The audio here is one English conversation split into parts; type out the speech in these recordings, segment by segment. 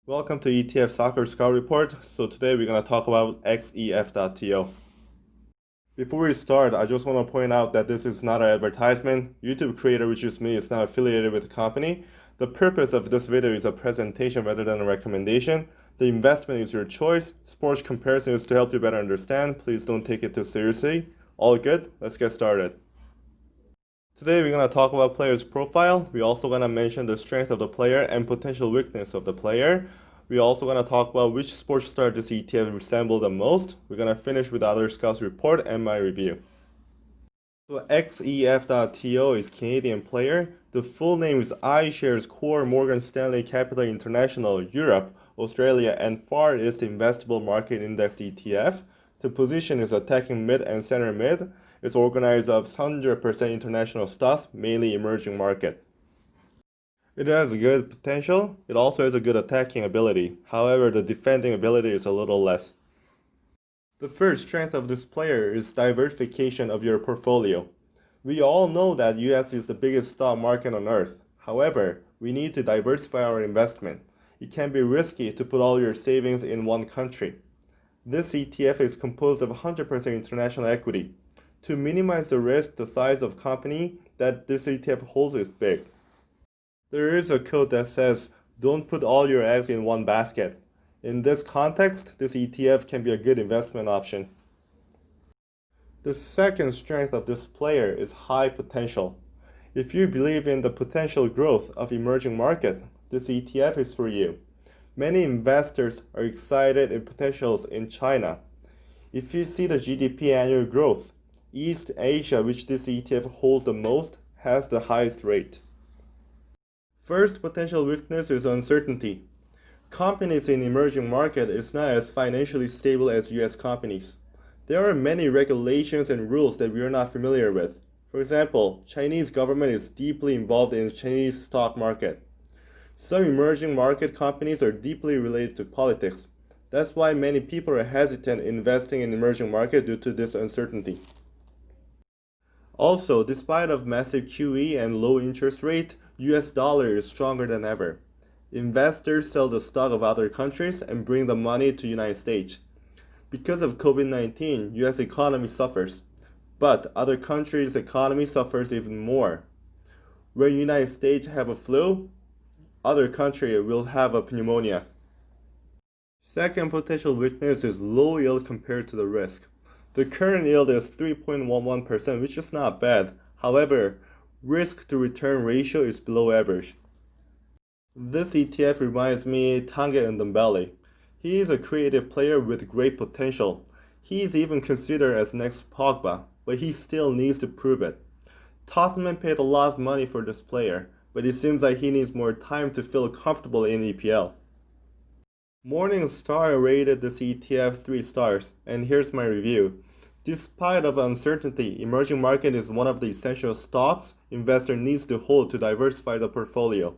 Welcome to ETF Soccer Scout Report. So today we're going to talk about XEF.TO. Before we start, I just want to point out that this is not an advertisement. YouTube creator, which is me, is not affiliated with the company. The purpose of this video is a presentation rather than a recommendation. The investment is your choice. Sports comparison is to help you better understand. Please don't take it too seriously. All good? Let's get started. Today we're going to talk about player's profile. We're also going to mention the strength of the player and potential weakness of the player. We're also going to talk about which sports star this ETF resembles the most. We're going to finish with other scouts report and my review. So XEF.TO is Canadian player. The full name is iShares Core Morgan Stanley Capital International Europe, Australia and Far East Investable Market Index ETF. The position is attacking mid and center mid. It's organized of 100% international stocks, mainly emerging market. It has good potential. It also has a good attacking ability. However, the defending ability is a little less. The first strength of this player is diversification of your portfolio. We all know that US is the biggest stock market on earth. However, we need to diversify our investment. It can be risky to put all your savings in one country. This ETF is composed of 100% international equity. To minimize the risk, the size of company that this ETF holds is big. There is a quote that says, "Don't put all your eggs in one basket." In this context, this ETF can be a good investment option. The second strength of this player is high potential. If you believe in the potential growth of emerging market, this ETF is for you. Many investors are excited in potentials in China. If you see the GDP annual growth, East Asia, which this ETF holds the most, has the highest rate. First potential weakness is uncertainty. Companies in emerging market is not as financially stable as US companies. There are many regulations and rules that we are not familiar with. For example, Chinese government is deeply involved in the Chinese stock market. Some emerging market companies are deeply related to politics. That's why many people are hesitant in investing in emerging market due to this uncertainty. Also, despite of massive QE and low interest rate, US dollar is stronger than ever. Investors sell the stock of other countries and bring the money to United States. Because of COVID-19, US economy suffers, but other countries' economy suffers even more. When United States have a flu, other country will have a pneumonia. Second potential weakness is low yield compared to the risk. The current yield is 3.11%, which is not bad. However, risk to return ratio is below average. This ETF reminds me Tanguy Ndombele. He is a creative player with great potential. He is even considered as next Pogba, but he still needs to prove it. Tottenham paid a lot of money for this player, but it seems like he needs more time to feel comfortable in EPL. Morningstar rated this ETF 3 stars, and here's my review. Despite of uncertainty, emerging market is one of the essential stocks investor needs to hold to diversify the portfolio.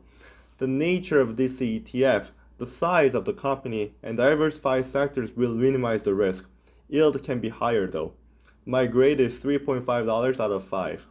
The nature of this ETF, the size of the company, and diversified sectors will minimize the risk. Yield can be higher though. My grade is $3.5 out of 5.